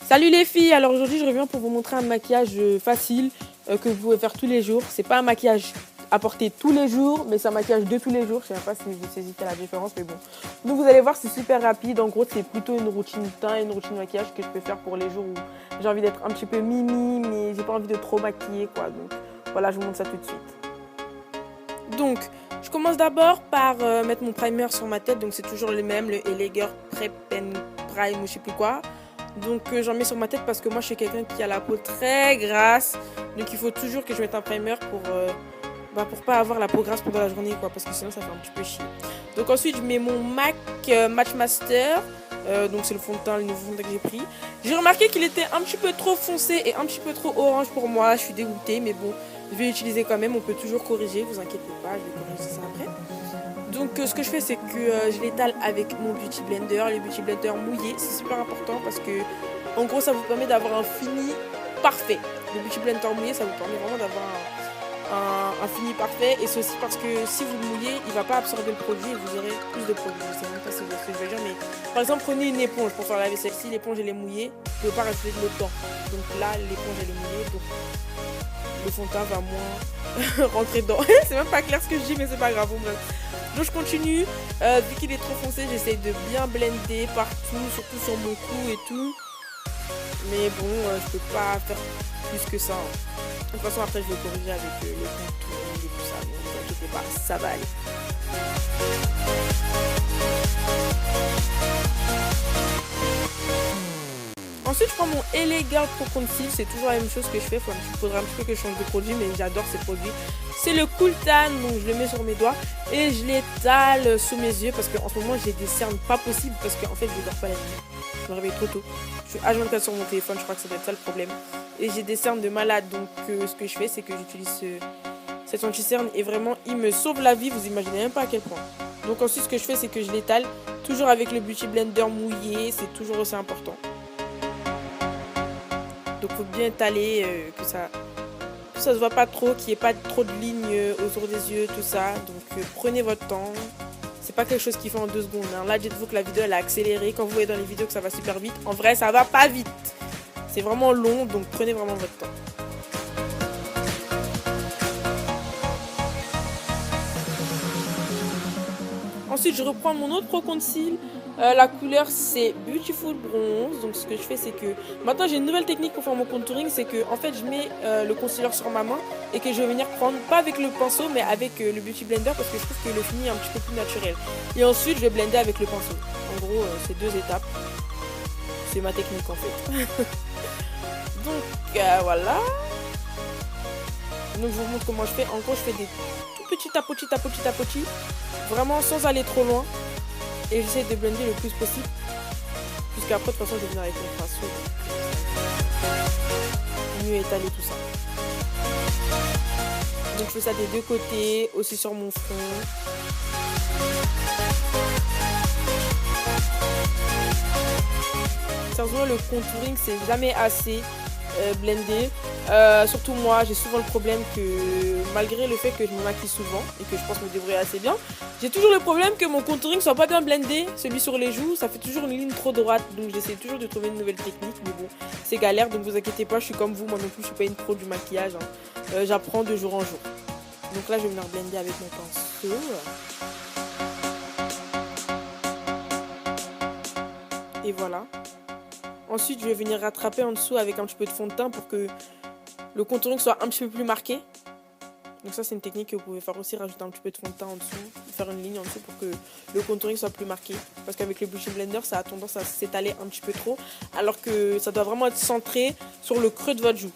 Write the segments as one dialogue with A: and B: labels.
A: Salut les filles, alors aujourd'hui je reviens pour vous montrer un maquillage facile que vous pouvez faire tous les jours. C'est pas un maquillage à porter tous les jours, mais c'est un maquillage de tous les jours. Je sais pas si vous saisissez la différence, mais bon. Donc vous allez voir, c'est super rapide. En gros, c'est plutôt une routine teint et une routine maquillage que je peux faire pour les jours où j'ai envie d'être un petit peu mimi, mais j'ai pas envie de trop maquiller, quoi. Donc voilà, je vous montre ça tout de suite. Donc, je commence d'abord par mettre mon primer sur ma tête. Donc c'est toujours le même, le Eleger Prep and Prime ou je sais plus quoi. Donc j'en mets sur ma tête parce que moi je suis quelqu'un qui a la peau très grasse. Donc il faut toujours que je mette un primer pour pas avoir la peau grasse pendant la journée, quoi, parce que sinon ça fait un petit peu chier. Donc ensuite je mets mon MAC Match Master. Donc c'est le fond de teint, le nouveau fond de teint que j'ai pris. J'ai remarqué qu'il était un petit peu trop foncé et un petit peu trop orange pour moi. Je suis dégoûtée, mais bon, je vais l'utiliser quand même. On peut toujours corriger, vous inquiétez pas, je vais corriger ça après. Donc ce que je fais, c'est que je l'étale avec mon Beauty Blender. Les Beauty Blender mouillés, c'est super important parce que en gros ça vous permet d'avoir un fini parfait. Le Beauty Blender mouillé, ça vous permet vraiment d'avoir un fini parfait. Et c'est aussi parce que si vous le mouillez, il ne va pas absorber le produit et vous aurez plus de produit. Je sais même pas si vous voyez ce que je veux dire, mais par exemple prenez une éponge pour faire la vaisselle. Si l'éponge elle est mouillée, vous ne pouvez pas rajouter de l'eau dedans. Donc là l'éponge elle est mouillée, donc le fond de teint va moins rentrer dedans. C'est même pas clair ce que je dis, mais c'est pas grave. Bref. Donc je continue, vu qu'il est trop foncé, j'essaye de bien blender partout, surtout sur mon cou et tout. Mais bon, je peux pas faire plus que ça. De toute façon, après je vais corriger avec le contour et tout ça. Donc ne vous inquiétez pas, ça va aller. Ensuite, je prends mon LA Girl Pro Conceal. C'est toujours la même chose que je fais. Il faudrait un petit peu que je change de produit, mais j'adore ces produits. C'est le Cool Tan, donc je le mets sur mes doigts et je l'étale sous mes yeux parce qu'en ce moment j'ai des cernes pas possibles parce qu'en fait je dors pas la nuit. Je me réveille trop tôt. Je suis H24 sur mon téléphone, je crois que ça doit être ça le problème. Et j'ai des cernes de malade, donc ce que je fais, c'est que j'utilise cet anti-cerne et vraiment il me sauve la vie. Vous imaginez même pas à quel point. Donc ensuite, ce que je fais, c'est que je l'étale toujours avec le Beauty Blender mouillé. C'est toujours aussi important. Donc il faut bien étaler, que ça se voit pas trop, qu'il n'y ait pas trop de lignes autour des yeux, tout ça. Donc prenez votre temps. C'est pas quelque chose qui fait en 2 secondes. Hein. Là, dites-vous que la vidéo elle a accéléré. Quand vous voyez dans les vidéos que ça va super vite, en vrai ça va pas vite. C'est vraiment long, donc prenez vraiment votre temps. Ensuite, je reprends mon autre Pro Conceal. La couleur c'est Beautiful Bronze. Donc ce que je fais, c'est que maintenant j'ai une nouvelle technique pour faire mon contouring. C'est que en fait je mets le concealer sur ma main et que je vais venir prendre, pas avec le pinceau mais avec le Beauty Blender, parce que je trouve que le fini est un petit peu plus naturel. Et ensuite je vais blender avec le pinceau. En gros c'est 2 étapes. C'est ma technique en fait. Donc voilà. Donc je vous montre comment je fais. En gros je fais des tout petits tapotis, vraiment sans aller trop loin. Et j'essaie de blender le plus possible. Puisqu'après, de toute façon, je vais venir avec mon pinceau. Mieux étaler tout ça. Donc, je fais ça des 2 côtés, aussi sur mon front. Sérieusement, le contouring, c'est jamais assez blendé. Surtout moi, j'ai souvent le problème que malgré le fait que je me maquille souvent et que je pense me débrouiller assez bien, j'ai toujours le problème que mon contouring soit pas bien blendé. Celui sur les joues, ça fait toujours une ligne trop droite. Donc j'essaie toujours de trouver une nouvelle technique. Mais bon, c'est galère, donc vous inquiétez pas, je suis comme vous. Moi non plus, je suis pas une pro du maquillage. Hein. J'apprends de jour en jour. Donc là, je vais venir blender avec mon pinceau. Et voilà. Ensuite, je vais venir rattraper en dessous avec un petit peu de fond de teint pour que le contouring soit un petit peu plus marqué. Donc ça, c'est une technique que vous pouvez faire aussi, rajouter un petit peu de fond de teint en dessous, faire une ligne en dessous pour que le contouring soit plus marqué. Parce qu'avec le Beauty Blender, ça a tendance à s'étaler un petit peu trop, alors que ça doit vraiment être centré sur le creux de votre joue.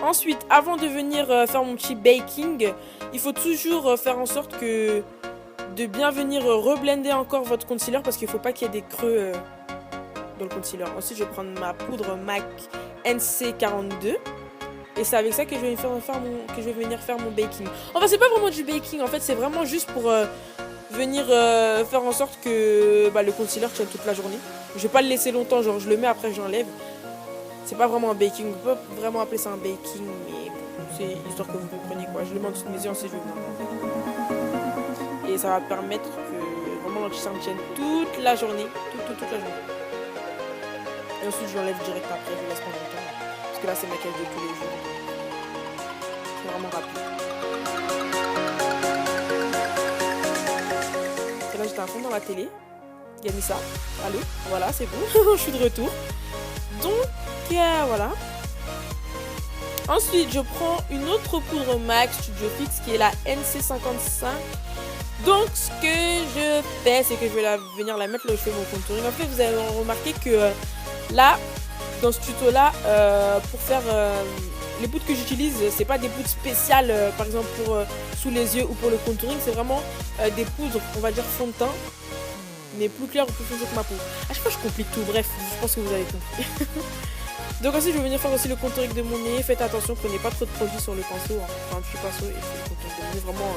A: Ensuite, avant de venir faire mon petit baking, il faut toujours faire en sorte que de bien venir reblender encore votre concealer parce qu'il ne faut pas qu'il y ait des creux dans le concealer. Ensuite, je vais prendre ma poudre MAC NC42 et c'est avec ça que je vais venir faire mon baking. Enfin, c'est pas vraiment du baking, en fait, c'est vraiment juste pour venir faire en sorte que le concealer tienne toute la journée. Je vais pas le laisser longtemps, genre je le mets après j'enlève. C'est pas vraiment un baking, on peut pas vraiment appeler ça un baking, mais c'est histoire que vous compreniez quoi. Je le mets en dessous de mes yeux en séjour. Et ça va permettre que vraiment l'anti-cerne tienne toute la journée. Toute la journée. Et ensuite je l'enlève direct après, je laisse pendant longtemps. Parce que là c'est maquillage de tous les jours. C'est vraiment rapide. Et là j'étais à fond dans la télé. Il a mis ça. Allô, voilà, c'est bon. Je suis de retour. Donc voilà. Ensuite, je prends une autre poudre MAC Studio Fix qui est la NC55. Donc, ce que je fais, c'est que je vais venir la mettre là où je fais mon contouring. En fait, vous avez remarqué que là, dans ce tuto-là, pour faire les poudres que j'utilise, c'est pas des poudres spéciales, par exemple pour sous les yeux ou pour le contouring. C'est vraiment des poudres, on va dire fond de teint, mais plus claires ou plus foncées que ma peau. À chaque fois, je complique tout. Bref, je pense que vous avez compris. Donc ensuite, je vais venir faire aussi le contouring de mon nez. Faites attention, prenez pas trop de produits sur le pinceau. Enfin, un petit pinceau et je fais le contouring de mon nez vraiment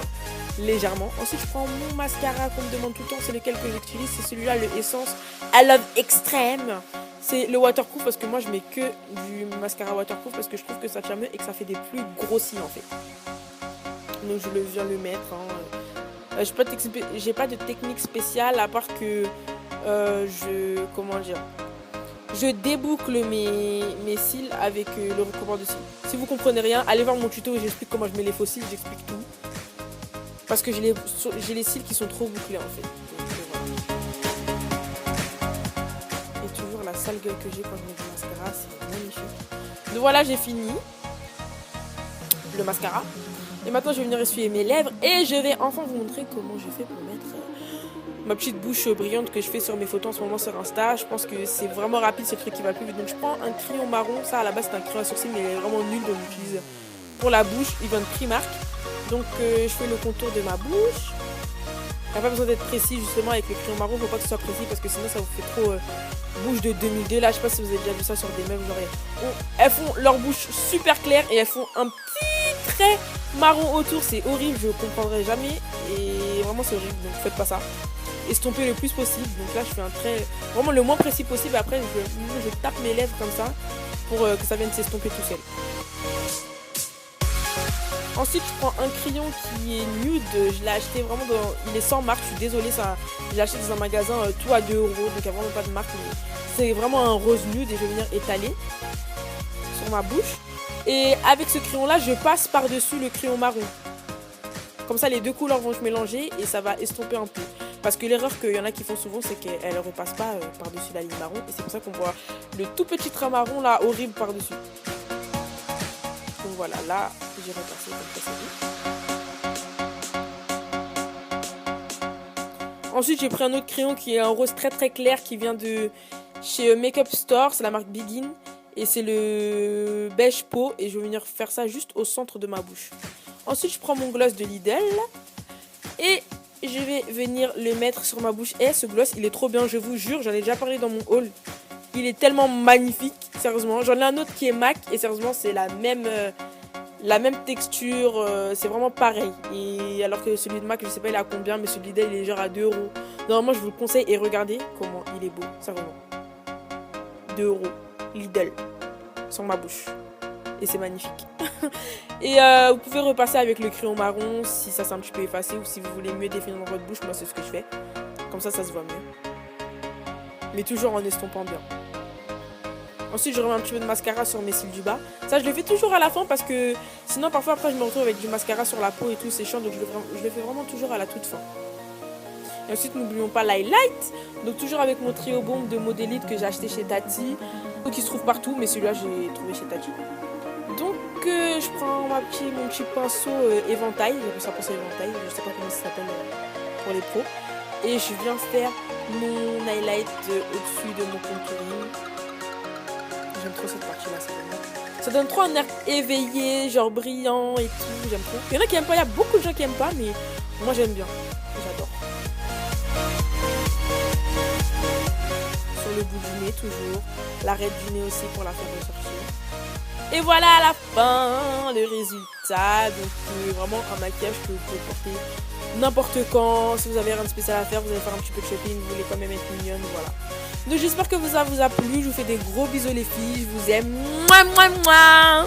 A: légèrement. Ensuite, je prends mon mascara qu'on me demande tout le temps. C'est lequel que j'utilise. C'est celui-là, le Essence I Love Extreme. C'est le waterproof parce que moi, je mets que du mascara waterproof parce que je trouve que ça tient mieux et que ça fait des plus gros cils en fait. Donc, je viens le mettre. J'ai pas de technique spéciale à part que je déboucle mes cils avec le recouvert de cils. Si vous comprenez rien, allez voir mon tuto où j'explique comment je mets les faux cils, j'explique tout. Parce que j'ai les cils qui sont trop bouclés en fait. Donc, et toujours la sale gueule que j'ai quand je mets du mascara, c'est magnifique. Donc voilà, j'ai fini le mascara. Et maintenant je vais venir essuyer mes lèvres et je vais enfin vous montrer comment je fais pour mettre ma petite bouche brillante que je fais sur mes photos en ce moment sur Insta. Je pense que c'est vraiment rapide, c'est le truc qui va plus vite. Donc je prends un crayon marron, ça à la base c'est un crayon à sourcils mais il est vraiment nul, donc j'utilise pour la bouche, il vient de Primark. Donc je fais le contour de ma bouche. Il n'y a pas besoin d'être précis justement avec le crayon marron, il ne faut pas que ce soit précis parce que sinon ça vous fait trop bouche de 2002. Là je sais pas si vous avez déjà vu ça sur des meufs, genre elles font leur bouche super claire et elles font un petit trait marron autour, c'est horrible, je comprendrai jamais et vraiment c'est horrible, donc faites pas ça. Estomper le plus possible, donc là je fais un trait vraiment le moins précis possible, après je tape mes lèvres comme ça pour que ça vienne s'estomper tout seul. Ensuite je prends un crayon qui est nude, je l'ai acheté vraiment il est sans marque, je suis désolée, je l'ai acheté dans un magasin tout à 2 €, donc il n'y a vraiment pas de marque, mais c'est vraiment un rose nude et je vais venir étaler sur ma bouche. Et avec ce crayon là je passe par dessus le crayon marron, comme ça les deux couleurs vont se mélanger et ça va estomper un peu, parce que l'erreur qu'il y en a qui font souvent c'est qu'elles ne repassent pas par dessus la ligne marron et c'est pour ça qu'on voit le tout petit trait marron là horrible par dessus. Donc voilà, là j'ai repassé comme ça. Ensuite j'ai pris un autre crayon qui est un rose très très clair qui vient de chez Makeup Store, c'est la marque Begin. Et c'est le beige peau et je vais venir faire ça juste au centre de ma bouche. Ensuite je prends mon gloss de Lidl et je vais venir le mettre sur ma bouche. Et ce gloss il est trop bien, je vous jure, j'en ai déjà parlé dans mon haul. Il est tellement magnifique, sérieusement. J'en ai un autre qui est MAC et sérieusement c'est la même texture, c'est vraiment pareil. Et alors que celui de MAC je sais pas il est à combien, mais celui de Lidl il est genre à 2 €. Normalement je vous le conseille et regardez comment il est beau, sérieusement. 2 €. Lidl sur ma bouche et c'est magnifique. Et vous pouvez repasser avec le crayon marron si ça s'est un petit peu effacé ou si vous voulez mieux définir dans votre bouche. Moi c'est ce que je fais, comme ça se voit mieux, mais toujours en estompant bien. Ensuite je remets un petit peu de mascara sur mes cils du bas, ça je le fais toujours à la fin parce que sinon parfois après je me retrouve avec du mascara sur la peau et tout, c'est chiant, donc je le fais vraiment toujours à la toute fin. Et ensuite n'oublions pas l'highlight, donc toujours avec mon trio bombe de Modélite que j'ai acheté chez Tati, qui se trouve partout, mais celui-là j'ai trouvé chez Tati. Donc je prends mon petit pinceau éventail, j'appelle ça pinceau éventail, je sais pas comment ça s'appelle pour les pros, et je viens faire mon highlight au-dessus de mon contouring. J'aime trop cette partie là, ça donne trop un air éveillé, genre brillant et tout, j'aime trop. Il y en a qui aiment pas, il y a beaucoup de gens qui aiment pas, mais moi j'aime bien, j'adore. Sur le bout du nez toujours, l'arête du nez aussi pour la faire ressortir. Et voilà à la fin le résultat. Donc vraiment un maquillage que vous pouvez porter n'importe quand. Si vous avez rien de spécial à faire, vous allez faire un petit peu de shopping, vous voulez quand même être mignonne, voilà. Donc j'espère que ça vous a plu. Je vous fais des gros bisous les filles. Je vous aime. Mouah, mouah, mouah.